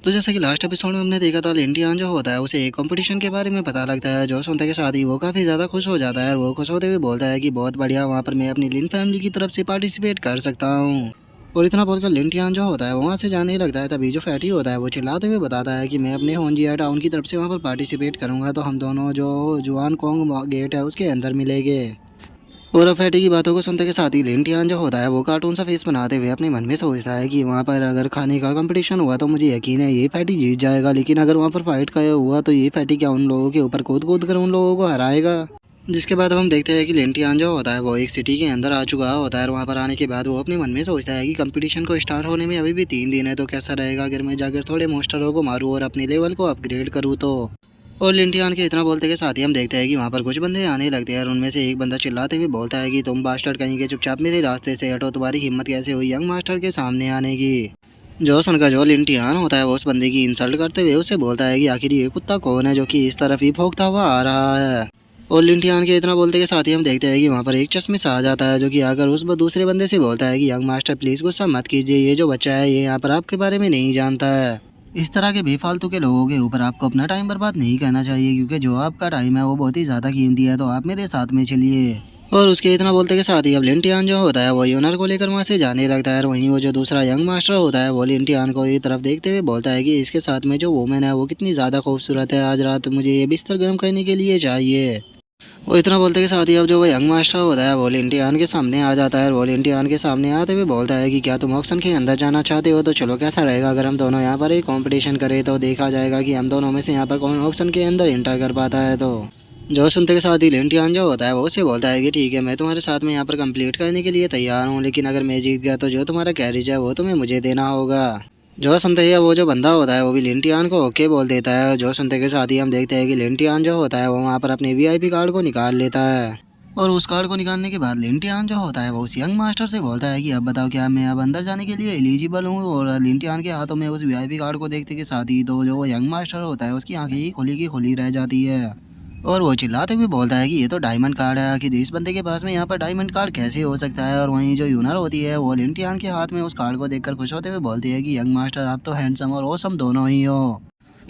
तो जैसा कि लास्ट एपिसोड में हमने देखा था, लिंटियान जो होता है उसे एक कंपटीशन के बारे में पता लगता है। जो सुनते के साथ ही वो काफ़ी ज़्यादा खुश हो जाता है और वो खुश होते हुए बोलता है कि बहुत बढ़िया, वहाँ पर मैं अपनी लिन फैमिली की तरफ से पार्टिसिपेट कर सकता हूँ। और इतना बोलकर लिंटियान जो होता है वो वहाँ से जाने ही लगता है। तभी जो फैटी होता है वो चिल्लाते हुए बताता है कि मैं अपने होंजिया टाउन की तरफ से वहाँ पर पार्टिसिपेट करूँगा, तो हम दोनों जो जुआन कोंग गेट है उसके अंदर मिलेंगे। और अब फैटी की बातों को सुनते के साथ ही लिंटियान जो होता है वो कार्टून सा फेस बनाते हुए अपने मन में सोचता है कि वहाँ पर अगर खाने का कंपटीशन हुआ तो मुझे यकीन है ये फैटी जीत जाएगा, लेकिन अगर वहाँ पर फाइट का हुआ तो ये फैटी क्या उन लोगों के ऊपर कूद कूद कर उन लोगों को हराएगा। जिसके बाद अब हम देखते हैं कि लिंटियान जो होता है वो एक सिटी के अंदर आ चुका होता है और वहाँ पर आने के बाद वो अपने मन में सोचता है कि कंपटीशन को स्टार्ट होने में अभी भी 3 दिन है, तो कैसा रहेगा अगर मैं जाकर थोड़े मोस्टरों को मारूँ और अपने लेवल को अपग्रेड करूँ तो। और लिंटियान के इतना बोलते के साथ ही हम देखते हैं कि वहाँ पर कुछ बंदे आने लगते हैं और उनमें से एक बंदा चिल्लाते हुए बोलता है कि तुम बास्टर्ड कहीं के, चुपचाप मेरे रास्ते से हटो, तुम्हारी हिम्मत कैसे हुई यंग मास्टर के सामने आने की। जो सुनकर जो लिंटियान होता है वो उस बंदे की इंसल्ट करते हुए उससे बोलता है कि आखिर ये कुत्ता कौन है जो कि इस तरफ ही भौंकता हुआ आ रहा है। और लिंटियान के इतना बोलते के साथ ही हम देखते हैं कि वहाँ पर एक चश्मिश आ जाता है जो कि आकर उस दूसरे बंदे से बोलता है कि यंग मास्टर प्लीज़ गुस्सा मत कीजिए, ये जो बच्चा है ये यहाँ पर आपके बारे में नहीं जानता है। इस तरह के बेफालतू के लोगों के ऊपर आपको अपना टाइम बर्बाद नहीं करना चाहिए, क्योंकि जो आपका टाइम है वो बहुत ही ज़्यादा कीमती है, तो आप मेरे साथ में चलिए। और उसके इतना बोलते के साथ ही अब लिंटियान जो होता है वो यूनर को लेकर वहाँ से जाने लगता है और वहीं वो जो दूसरा यंग मास्टर होता है वो लिंटियान को ये तरफ देखते हुए बोलता है कि इसके साथ में जो वुमेन है वो कितनी ज़्यादा खूबसूरत है, आज रात मुझे ये बिस्तर गर्म करने के लिए चाहिए। वो इतना बोलते के साथ ही अब जो वो यंग मास्टर होता है वो लिंटियान के सामने आ जाता है और वो लिंटियान के सामने आते हुए बोलता है कि क्या तुम ऑक्शन के अंदर जाना चाहते हो, तो चलो कैसा रहेगा अगर हम दोनों यहाँ पर एक कंपटीशन करें, तो देखा जाएगा कि हम दोनों में से यहाँ पर कौन ऑक्शन के अंदर एंटर कर पाता है। तो जो सुनते के साथ ही लिंटियान जो होता है वो उसे बोलता है कि ठीक है, मैं तुम्हारे साथ में यहाँ पर कंप्लीट करने के लिए तैयार हूँ, लेकिन अगर मैं जीत गया तो जो तुम्हारा कैरेज है वो तुम्हें मुझे देना होगा। जो सुनते ही वो जो बंदा होता है वो भी लिंटियान को ओके बोल देता है और जो सुनते के साथ ही हम देखते हैं कि लिंटियान जो होता है वो वहाँ पर अपने वीआईपी कार्ड को निकाल लेता है। और उस कार्ड को निकालने के बाद लिंटियान जो होता है वो उस यंग मास्टर से बोलता है कि अब बताओ क्या मैं अब अंदर जाने के लिए एलिजिबल हूँ। और लिंटियान के हाथों में उस वीआईपी कार्ड को देखते के साथ ही तो जो वो यंग मास्टर होता है उसकी आंखें ही खुली की खुली रह जाती है और वो चिल्लाते हुए बोलता है कि ये तो डायमंड कार्ड है, कि इस बंदे के पास में यहाँ पर डायमंड कार्ड कैसे हो सकता है। और वहीं जो यूनर होती है वो लिंटियान के हाथ में उस कार्ड को देखकर खुश होते हुए बोलती है कि यंग मास्टर आप तो हैंडसम और ऑसम दोनों ही हो।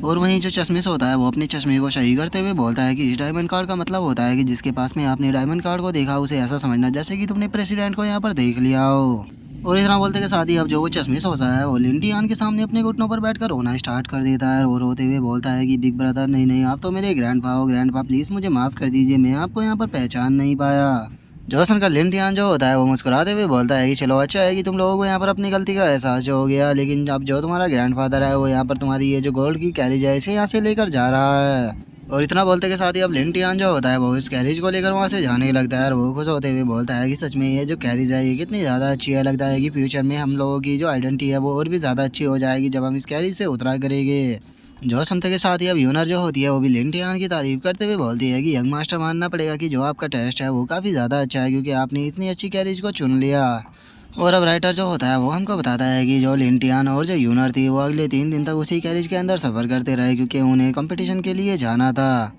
और वहीं जो चश्मिश होता है वो अपने चश्मे को सही करते हुए बोलता है कि इस डायमंड कार्ड का मतलब होता है कि जिसके पास में आपने डायमंड कार्ड को देखा उसे ऐसा समझना जैसे कि तुमने प्रेसिडेंट को यहाँ पर देख लिया हो। और इतना बोलते के साथ ही अब जो वो चश्मिश होता है वो लिंटियान के सामने अपने घुटनों पर बैठकर रोना स्टार्ट कर देता है और रोते हुए बोलता है कि बिग ब्रदर नहीं नहीं, आप तो मेरे ग्रैंडपा हो, ग्रैंडपा प्लीज़ मुझे माफ़ कर दीजिए, मैं आपको यहाँ पर पहचान नहीं पाया। जॉसन का लिंटियान जो होता है वो मुस्कुराते हुए बोलता है कि चलो अच्छा है कि तुम लोगों को यहाँ पर अपनी गलती का एहसास हो गया, लेकिन अब जो तुम्हारा ग्रैंडफादर है वो यहाँ पर तुम्हारी ये जो गोल्ड की कैरेज है इसे यहाँ से लेकर जा रहा है। और इतना बोलते के साथ ही अब लिंटियान जो होता है वो इस कैरेज को लेकर वहाँ से जाने लगता है और वो खुश होते हुए बोलता है कि सच में ये जो कैरेज है ये कितनी ज़्यादा अच्छी है, लगता है कि फ्यूचर में हम लोगों की जो आइडेंटिटी है वो और भी ज़्यादा अच्छी हो जाएगी जब हम इस कैरेज से उतरा करेंगे। जो सुनते के साथ ही अब यूनर जो होती है वो भी लिंटियान की तारीफ करते हुए बोलती है कि यंग मास्टर मानना पड़ेगा कि जो आपका टेस्ट है वो काफ़ी ज़्यादा अच्छा है, क्योंकि आपने इतनी अच्छी कैरेज को चुन लिया। और अब राइटर जो होता है वो हमको बताता है कि जो लिंटियान और जो यूनर थी वो अगले 3 दिन तक उसी कैरेज के अंदर सफ़र करते रहे, क्योंकि उन्हें कंपटीशन के लिए जाना था।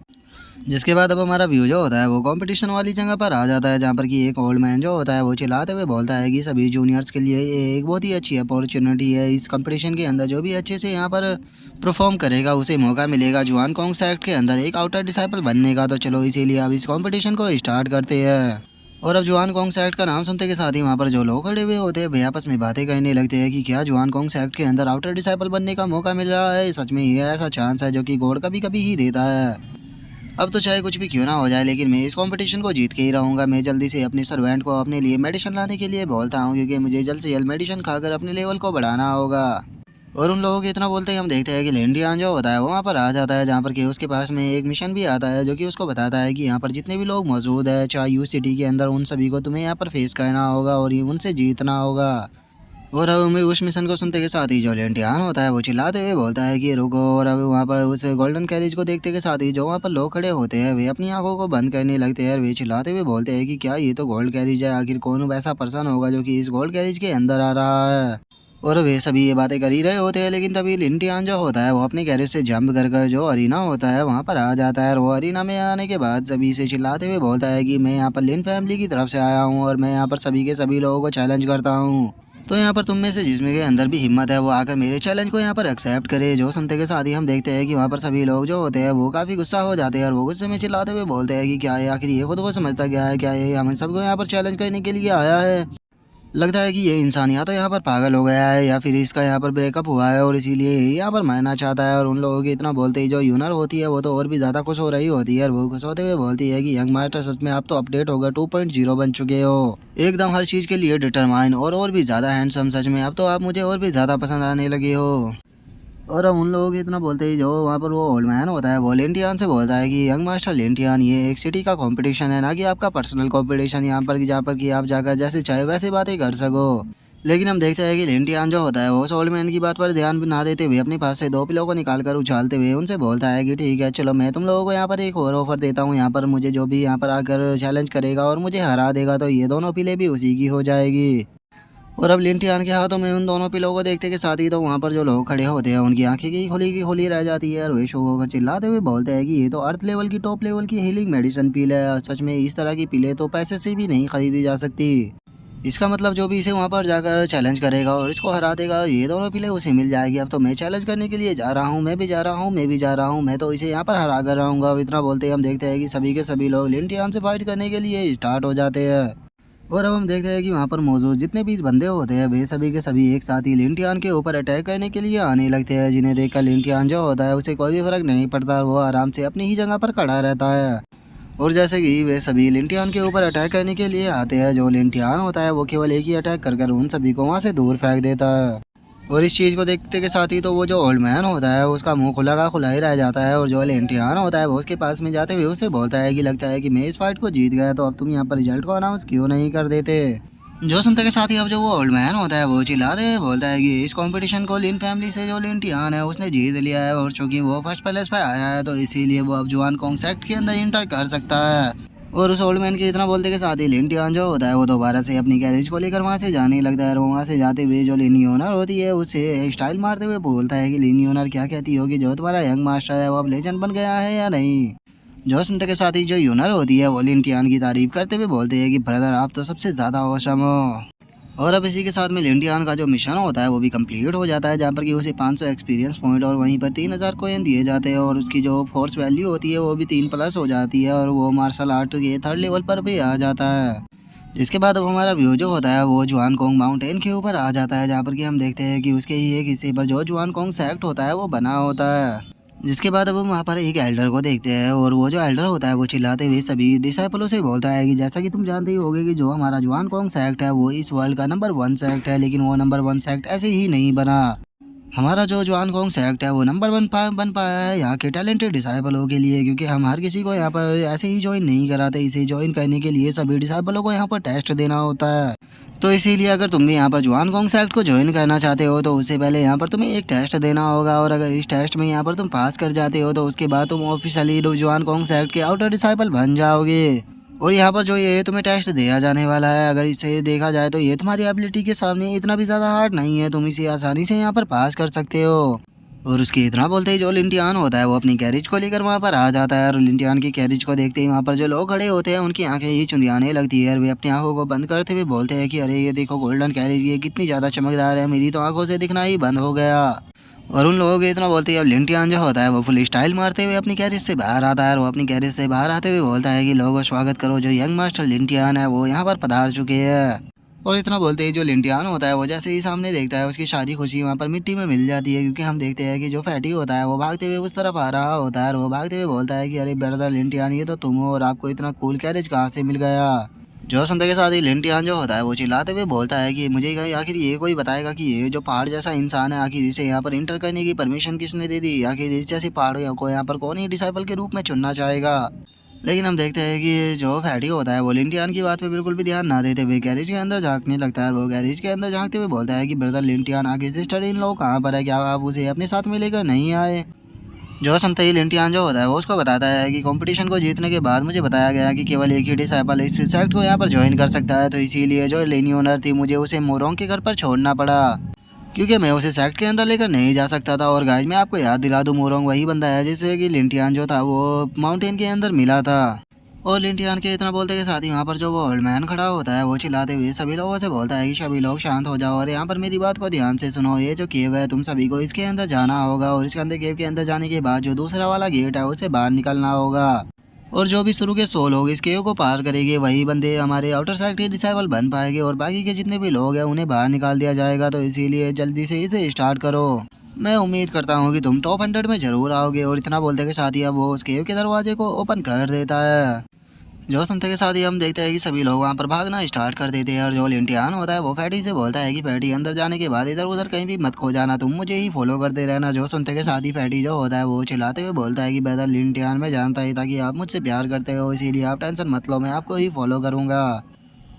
जिसके बाद अब हमारा व्यू जो होता है वो कंपटीशन वाली जगह पर आ जाता है, जहाँ पर कि एक ओल्ड मैन जो होता है वो चिल्लाते हुए बोलता है कि सभी जूनियर्स के लिए ये एक बहुत ही अच्छी अपॉर्चुनिटी है, इस कंपटीशन के अंदर जो भी अच्छे से यहाँ पर परफॉर्म करेगा उसे मौका मिलेगा जुआन कॉन्ग सेक्ट के अंदर एक आउटर डिसाइपल बनने का। तो चलो इसीलिए अब इस कंपटीशन को स्टार्ट करते हैं। और अब जुआन कॉन्ग सेक्ट का नाम सुनते के साथ ही वहाँ पर जो लोग खड़े हुए होते हैं वे आपस में बातें करने लगते हैं कि क्या जुआन कॉन्ग सेक्ट के अंदर आउटर डिसाइपल बनने का मौका मिल रहा है, सच में ये ऐसा चांस है जो कि गॉड कभी कभी ही देता है। अब तो चाहे कुछ भी क्यों ना हो जाए, लेकिन मैं इस कंपटीशन को जीत के ही रहूँगा। मैं जल्दी से अपने सर्वेंट को अपने लिए मेडिसिन लाने के लिए बोलता हूँ, क्योंकि मुझे जल्द से जल्द मेडिसिन खाकर अपने लेवल को बढ़ाना होगा। और उन लोगों के इतना बोलते ही हम देखते हैं कि लिंटियान जो होता है वो वहाँ पर आ जाता है, जहाँ पर कि उसके पास में एक मिशन भी आता है जो कि उसको बताता है कि यहाँ पर जितने भी लोग मौजूद है चाहे यू सिटी के अंदर, उन सभी को तुम्हें यहाँ पर फेस करना होगा और ये उनसे जीतना होगा। और अब हमें उस मिशन को सुनते के साथ ही जो लेंटियान होता है वो चिल्लाते हुए बोलता है कि रुको। और अब वहाँ पर उस गोल्डन कैरेज को देखते के साथ ही जो वहाँ पर लोग खड़े होते हैं वे अपनी आंखों को बंद करने लगते हैं और वे चिल्लाते हुए बोलते हैं कि क्या ये तो गोल्ड कैरेज है, आखिर कौन वैसा पर्सन होगा जो कि इस गोल्ड कैरेज के अंदर आ रहा है। और वे सभी ये बातें कर ही रहे होते हैं, लेकिन तभी लिंटियान जो होता है वो अपने गैरेज से जंप कर कर जो अरीना होता है वहाँ पर आ जाता है और वो अरीना में आने के बाद सभी से चिल्लाते हुए बोलता है कि मैं यहाँ पर लिन फैमिली की तरफ से आया हूँ और मैं यहाँ पर सभी के सभी लोगों को चैलेंज करता हूँ। तो यहाँ पर तुम में से जिसमें के अंदर भी हिम्मत है वो आकर मेरे चैलेंज को यहाँ पर एक्सेप्ट करे। जो सुनते के साथ ही हम देखते हैं कि वहाँ पर सभी लोग जो होते हैं वो काफी गुस्सा हो जाते हैं और वो गुस्से में चिल्लाते हुए बोलते हैं कि क्या है आखिर ये खुद को समझता क्या है, क्या ये हम सबको यहाँ पर चैलेंज करने के लिए आया है। लगता है कि ये इंसान या तो यहाँ पर पागल हो गया है या फिर इसका यहाँ पर ब्रेकअप हुआ है और इसीलिए यहाँ पर मरना चाहता है। और उन लोगों की इतना बोलते ही जो यूनर होती है वो तो और भी ज़्यादा खुश हो रही होती है और वो खुश होते हुए बोलती है कि यंग मास्टर सच में आप तो अपडेट होगा 2.0 बन चुके हो, एकदम हर चीज़ के लिए डिटरमाइन और भी ज़्यादा हैंडसम। सच में अब तो आप मुझे और भी ज़्यादा पसंद आने लगे हो। और अब उन लोगों की इतना बोलते ही जो वहाँ पर वो ओल्ड मैन होता है वो लिंटियान से बोलता है कि यंग मास्टर लिंटियान ये एक सिटी का कंपटीशन है ना कि आपका पर्सनल कंपटीशन यहाँ पर जहाँ पर कि आप जाकर जैसे चाहे वैसे बातें कर सको। लेकिन हम देखते हैं कि लिंटियान जो होता है वो उस ओल्ड मैन की बात पर ध्यान भी ना देते हुए अपने पास से 2 पिलो को निकाल कर उछालते हुए उनसे बोलता है कि ठीक है चलो मैं तुम लोगों को यहाँ पर एक और ऑफर देता हूँ। यहाँ पर मुझे जो भी यहाँ पर आकर चैलेंज करेगा और मुझे हरा देगा तो ये दोनों पिले भी उसी की हो जाएगी। और अब लिंटियान के हाथों में उन दोनों पिलों को देखते के साथ ही तो वहाँ पर जो लोग खड़े होते हैं उनकी आंखें की खुली रह जाती है और वे शो होकर चिल्लाते हुए बोलते हैं कि ये तो अर्थ लेवल की टॉप लेवल की हीलिंग मेडिसिन पिल है। सच में इस तरह की पिलें तो पैसे से भी नहीं खरीदी जा सकती। इसका मतलब जो भी इसे वहाँ पर जाकर चैलेंज करेगा और इसको हरा देगा ये दोनों पिले उसे मिल जाएगी। अब तो मैं चैलेंज करने के लिए जा रहा हूँ, मैं भी जा रहा हूँ, मैं भी जा रहा हूँ, मैं तो इसे यहाँ पर हरा कर रहूँगा। और इतना बोलते ही हम देखते हैं कि सभी के सभी लोग लिंटियान से फाइट करने के लिए स्टार्ट हो जाते हैं। और अब हम देखते हैं कि वहाँ पर मौजूद जितने भी बंदे होते हैं वे सभी के सभी एक साथ ही लिंटियान के ऊपर अटैक करने के लिए आने लगते हैं। जिन्हें देखकर लिंटियान जो होता है उसे कोई भी फर्क नहीं पड़ता, वो आराम से अपनी ही जगह पर खड़ा रहता है। और जैसे कि वे सभी लिंटियान के ऊपर अटैक करने के लिए आते हैं, जो लिंटियान होता है वो केवल एक ही अटैक कर उन सभी को वहाँ से दूर फेंक देता है। और इस चीज़ को देखते के साथ ही तो वो जो ओल्ड मैन होता है उसका मुंह खुला का खुला ही रह जाता है। और जो लिंटियान होता है वो उसके पास में जाते हुए उसे बोलता है कि लगता है कि मैं इस फाइट को जीत गया, तो अब तुम यहाँ पर रिजल्ट को अनाउंस क्यों नहीं कर देते। जो सुनते के साथ ही अब जो वो ओल्ड मैन होता है वो चिल्लाते हुए बोलता है कि इस कंपटीशन को लिन फैमिली से जो लिंटियान है उसने जीत लिया है और चूंकि वो फर्स्ट प्लेस पे आया है तो इसीलिए वो अब जुआन कॉन्ग सेक्ट के अंदर इंटर कर सकता है। और उस ओल्ड मैन के इतना बोलते के साथ ही लिंटियान जो होता है वो दोबारा से अपनी गैरेज को लेकर वहाँ से जाने लगता है। और वहाँ से जाते हुए जो लिनी ओनर होती है उसे स्टाइल मारते हुए बोलता है कि लिनी ओनर क्या कहती होगी, जो तुम्हारा यंग मास्टर है वो अब लेजेंड बन गया है या नहीं। जो सुनते के साथ ही जो यूनर होती है वो लिंटियान की तारीफ करते हुए बोलते हैं कि ब्रदर आप तो सबसे ज़्यादा औसम हो। और अब इसी के साथ में लिंटियान का जो मिशन होता है वो भी कंप्लीट हो जाता है, जहाँ पर कि उसे 500 एक्सपीरियंस पॉइंट और वहीं पर 3000 कोइन दिए जाते हैं। और उसकी जो फोर्स वैल्यू होती है वो भी 3+ हो जाती है और वो मार्शल आर्ट के 3rd लेवल पर भी आ जाता है। जिसके बाद अब हमारा व्यू जो होता है वो जुआन कोंग माउंटेन के ऊपर आ जाता है, जहाँ पर कि हम देखते हैं कि उसके ही एक हिस्से पर जो जुआन कोंग सेक्ट होता है वो बना होता है। जिसके बाद अब हम वहाँ पर एक एल्डर को देखते हैं और वो जो एल्डर होता है वो चिल्लाते हुए सभी डिसाइपलों से बोलता है कि जैसा कि तुम जानते ही होगे कि जो हमारा जुआन कोंग सेक्ट है वो इस वर्ल्ड का नंबर 1 सेक्ट है, लेकिन वो नंबर 1 सेक्ट ऐसे ही नहीं बना। हमारा जो जुआन कोंग सेक्ट है वो नंबर 1 बन पाया है यहाँ के टैलेंटेड डिसाइपलों के लिए, क्योंकि हम हर किसी को यहाँ पर ऐसे ही ज्वाइन नहीं कराते। इसे ज्वाइन करने के लिए सभी डिसाइपलों को यहाँ पर टेस्ट देना होता है। तो इसीलिए अगर तुम भी यहाँ पर जुआन कॉन्ग सेक्ट को ज्वाइन करना चाहते हो तो उससे पहले यहाँ पर तुम्हें एक टेस्ट देना होगा। और अगर इस टेस्ट में यहाँ पर तुम पास कर जाते हो तो उसके बाद तुम ऑफिशियली जुआन कॉन्ग सेक्ट के आउटर डिसाइपल बन जाओगे। और यहाँ पर जो ये तुम्हें टेस्ट दिया जाने वाला है, अगर इसे देखा जाए तो ये तुम्हारी एबिलिटी के सामने इतना भी ज़्यादा हार्ड नहीं है, तुम इसे आसानी से यहाँ पर पास कर सकते हो। और उसके इतना बोलते ही जो लिंटियान होता है वो अपनी कैरेज को लेकर वहाँ पर आ जाता है। और लिंटियान की कैरेज को देखते ही वहाँ पर जो लोग खड़े होते हैं उनकी आंखें ही चुंधियाने लगती है और वे अपनी आंखों को बंद करते हुए बोलते हैं कि अरे ये देखो गोल्डन कैरेज, ये कितनी ज़्यादा चमकदार है, मेरी तो आंखों से दिखना ही बंद हो गया। और उन लोगों के इतना बोलते ही अब लिंटियान जो होता है वो फुल स्टाइल मारते हुए अपनी कैरेज से बाहर आता है। और वो अपनी कैरेज से बाहर आते हुए बोलता है कि लोगों स्वागत करो, जो यंग मास्टर लिंटियान है वो यहाँ पर पधार चुके हैं। और इतना बोलते ही जो लिंटियान होता है वो जैसे ही सामने देखता है उसकी सारी खुशी वहाँ पर मिट्टी में मिल जाती है, क्योंकि हम देखते हैं कि जो फैटी होता है वो भागते हुए उस तरफ आ रहा होता है और वो भागते हुए बोलता है कि अरे ब्रदर लिंटियान ये तो तुम हो, और आपको इतना कूल कैरेज कहाँ से मिल गया। जो सुनते के साथ ही लिंटियान जो होता है वो चिल्लाते हुए बोलता है कि मुझे आखिर ये कोई बताएगा कि ये जो पहाड़ जैसा इंसान है आखिर इसे यहाँ पर इंटर करने की परमिशन किसने दे दी, आखिर इस जैसी पहाड़ों को यहाँ पर कौन ही डिसाइपल के रूप में चुनना चाहेगा। लेकिन हम देखते हैं कि जो फैटी होता है वो लिंटियान की बात पे बिल्कुल भी ध्यान ना देते हुए गैरेज के अंदर झांकने लगता है। वो गैरेज के अंदर झांकते हुए बोलता है कि ब्रदर लिंटियान आगे सिस्टर इन लोग कहाँ पर है, क्या आप उसे अपने साथ में लेकर नहीं आए। जो सुनते ही लिंटियान जो होता है वो उसको बताता है कि कंपटीशन को जीतने के बाद मुझे बताया गया कि केवल एक ही डिसाइपल इस सेक्ट को यहाँ पर ज्वाइन कर सकता है, तो इसीलिए जो लेनी ओनर थी मुझे उसे मोरोंग के घर पर छोड़ना पड़ा, क्योंकि मैं उसे सेक्ट के अंदर लेकर नहीं जा सकता था। और गाइस मैं आपको याद दिला दूं, मोरोंग वही बंदा है जिससे कि लिंटियान जो था वो माउंटेन के अंदर मिला था। और लिंटियान के इतना बोलते के साथ ही वहाँ पर जो वो ओल्ड मैन खड़ा होता है वो चिल्लाते हुए सभी लोगों से बोलता है कि सभी लोग शांत हो जाओ और यहाँ पर मेरी बात को ध्यान से सुनो। ये जो केव है तुम सभी को इसके अंदर जाना होगा और इसके अंदर केव के अंदर जाने के बाद जो दूसरा वाला गेट है उसे बाहर निकलना होगा। और जो भी शुरू के 100 लोग इस केव को पार करेंगे वही बंदे हमारे आउटर साइड के डिसाइबल बन पाएंगे और बाकी के जितने भी लोग हैं उन्हें बाहर निकाल दिया जाएगा। तो इसीलिए जल्दी से इसे स्टार्ट करो। मैं उम्मीद करता हूँ कि तुम टॉप 100 में जरूर आओगे। और इतना बोलते के साथ ही अब वो उस केव के दरवाजे को ओपन कर देता है। जो सुनते के साथ ही हम देखते हैं कि सभी लोग वहाँ पर भागना स्टार्ट कर देते हैं और जो लिंटियान होता है वो फैटी से बोलता है कि फैटी अंदर जाने के बाद इधर उधर कहीं भी मत खो जाना, तुम मुझे ही फॉलो करते रहना। जो सुनते के साथ ही फैटी जो होता है वो चिल्लाते हुए बोलता है कि बेदर लिंटियान मैं जानता ही था कि आप मुझसे प्यार करते हो, इसीलिए आप टेंशन मत लो, मैं आपको ही फॉलो करूंगा।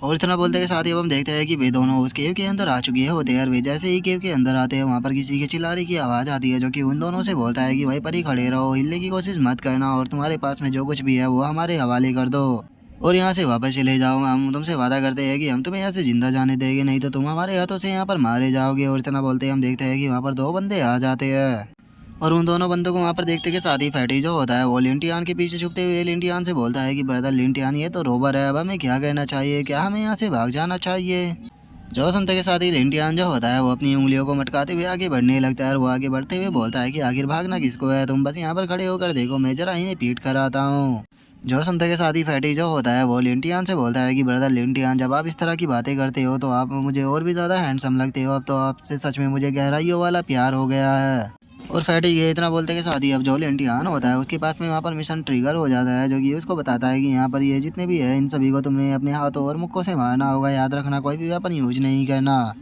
और इतना बोलते के साथ ही अब हम देखते हैं कि वे दोनों उस केव के अंदर आ चुके होते हैं और वे जैसे ही केव के अंदर आते हैं वहाँ पर किसी के चिल्लाने की आवाज़ आती है जो कि उन दोनों से बोलता है कि वहीं पर ही खड़े रहो, हिलने की कोशिश मत करना और तुम्हारे पास में जो कुछ भी है वो हमारे हवाले कर दो और यहाँ से वापस चले जाओ। हम तुमसे वादा करते हैं कि हम तुम्हें यहाँ से जिंदा जाने देंगे, नहीं तो तुम हमारे हाथों से यहाँ पर मारे जाओगे। और इतना बोलते हैं हम देखते हैं कि वहाँ पर दो बंदे आ जाते हैं और उन दोनों बंदों को वहाँ पर देखते के साथ ही फैटी जो होता है वो लिंटियान के पीछे छुपते हुए लिंटियान से बोलता है कि ब्रदर लिंटियान ये तो रोबर है, अब हमें क्या कहना चाहिए, क्या हमें यहाँ से भाग जाना चाहिए। जो सुनते के साथ ही लिंटियान जो होता है वो अपनी उंगलियों को मटकाते हुए आगे बढ़ने लगता है और वो आगे बढ़ते हुए बोलता है कि आखिर भागना किसको है, तुम बस यहाँ पर खड़े होकर देखो, मैं जरा इन्हें पीट कर आता हूँ। जो सुनते के साथ ही फैटी जो होता है वो लिंटियान से बोलता है कि ब्रदर लिंटियान जब आप इस तरह की बातें करते हो तो आप मुझे और भी ज़्यादा हैंडसम लगते हो, अब तो आपसे सच में मुझे गहराइयों वाला प्यार हो गया है। और फैटी ये इतना बोलते के साथ ही अब जो लिंटियान होता है उसके पास में वहाँ पर मिशन ट्रिगर हो जाता है जो कि उसको बताता है कि यहाँ पर ये जितने भी है इन सभी को तुमने अपने हाथों और मुक्कों से मारना होगा, याद रखना कोई भी वेपन यूज नहीं करना।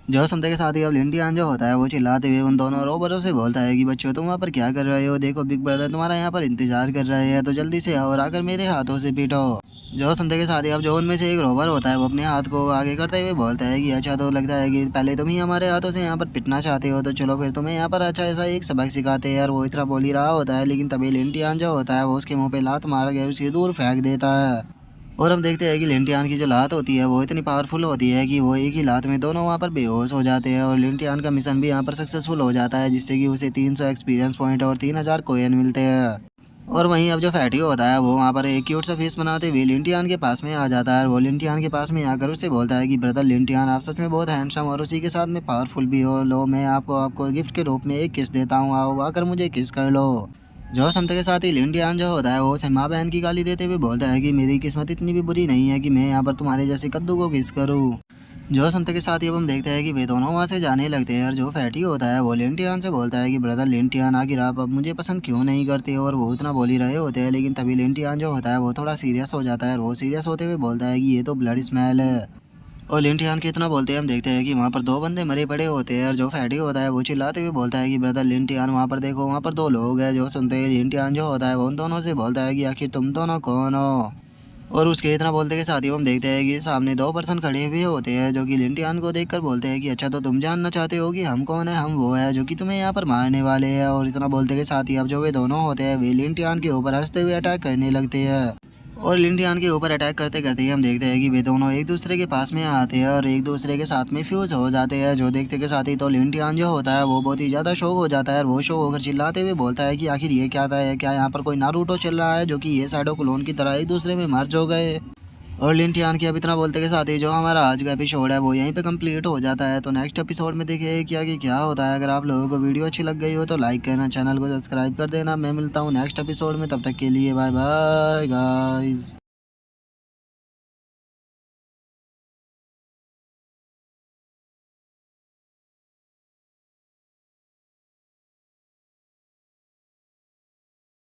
जो सुनते के साथ ही अब लिंटियान जो होता है वो चिल्लाते हुए उन दोनों रोबरों से बोलता है कि बच्चों तुम वहाँ पर क्या कर रहे हो, देखो बिग ब्रदर तुम्हारा यहाँ पर इंतजार कर रहे हैं, तो जल्दी से आओ और आकर मेरे हाथों से पीटो। जो सुनते के साथ ही अब जो उनमें से एक रोबर होता है वो अपने हाथ को आगे करते हुए बोलता है कि अच्छा तो लगता है कि पहले तुम ही हमारे हाथों से यहाँ पर पिटना चाहते हो, तो चलो फिर तुम्हें यहाँ पर अच्छा ऐसा एक सबक सिखाते हैं। यार वो इतना बोल ही रहा होता है लेकिन तभी लिंटियान जो होता है वो उसके मुंह पे लात मार के उसे दूर फेंक देता है। और हम देखते हैं कि लिंटियान की जो लात होती है वो इतनी पावरफुल होती है कि वो एक ही लात में दोनों वहाँ पर बेहोश हो जाते हैं और लिंटियान का मिशन भी यहाँ पर सक्सेसफुल हो जाता है जिससे कि उसे 300 एक्सपीरियंस पॉइंट और 3000 कोइन मिलते हैं। और वहीं अब जो फैटी होता है वो वहाँ पर एक क्यूट सा फेस बनाते हुए लिंटियान के पास में आ जाता है और वो लिंटियान के पास में आकर उसे बोलता है कि ब्रदर लिंटियान आप सच में बहुत हैंडसम और उसी के साथ में पावरफुल भी हो, लो मैं आपको आपको गिफ्ट के रूप में एक किस देता हूँ, आओ आकर मुझे किस कर लो। जो सुनते के साथ ही लिंटियान जो होता है वो उसे माँ बहन की गाली देते हुए बोलता है कि मेरी किस्मत इतनी भी बुरी नहीं है कि मैं यहाँ पर तुम्हारे जैसे कद्दू को किस करूँ। जो सुनते के साथ ही अब हम देखते हैं कि वे दोनों वहाँ से जाने लगते हैं और जो फैटी होता है वो लिंटियान से बोलता है कि ब्रदर लिंटियान आखिर आप अब मुझे पसंद क्यों नहीं करते, और वो इतना बोल ही रहे होते हैं लेकिन तभी लिंटियान जो होता है वो थोड़ा सीरियस हो जाता है और वो सीरियस होते हुए बोलता है कि ये तो ब्लड स्मेल है। और लिंटियान के इतना बोलते हैं हम देखते हैं कि वहाँ पर दो बंदे मरे पड़े होते हैं और जो फैटी होता है वो चिल्लाते हुए बोलता है कि ब्रदर लिंटियान वहाँ पर देखो, वहाँ पर दो लोग हैं। जो सुनते हैं लिंटियान जो होता है वो उन दोनों से बोलता है कि आखिर तुम दोनों कौन हो। और उसके इतना बोलते के साथ ही हम देखते हैं कि सामने दो पर्सन खड़े हुए होते हैं जो कि लिंटियान को देखकर बोलते हैं कि अच्छा तो तुम जानना चाहते हो कि हम कौन है, हम वो है जो कि तुम्हें यहाँ पर मारने वाले हैं। और इतना बोलते के साथ ही अब जो वे दोनों होते हैं वे लिंटियान के ऊपर हंसते हुए अटैक करने लगते हैं। और लिंटियान के ऊपर अटैक करते करते ही हम देखते हैं कि वे दोनों एक दूसरे के पास में आते हैं और एक दूसरे के साथ में फ्यूज हो जाते हैं। जो देखते के साथ ही तो लिंटियान जो होता है वो बहुत ही ज़्यादा शौक हो जाता है और वो शौक होकर चिल्लाते हुए बोलता है कि आखिर ये क्या था, है क्या यहाँ पर कोई नारुतो चल रहा है जो कि ये साइडो क्लोन की तरह एक दूसरे में मर्ज हो गए। और लिंटियान की अब इतना बोलते के साथ ही जो हमारा आज का एपिसोड है वो यहीं पे कंप्लीट हो जाता है। तो नेक्स्ट एपिसोड में देखिए क्या कि क्या होता है। अगर आप लोगों को वीडियो अच्छी लग गई हो तो लाइक करना, चैनल को सब्सक्राइब कर देना। मैं मिलता हूँ नेक्स्ट एपिसोड में, तब तक के लिए बाय बाय गाइस।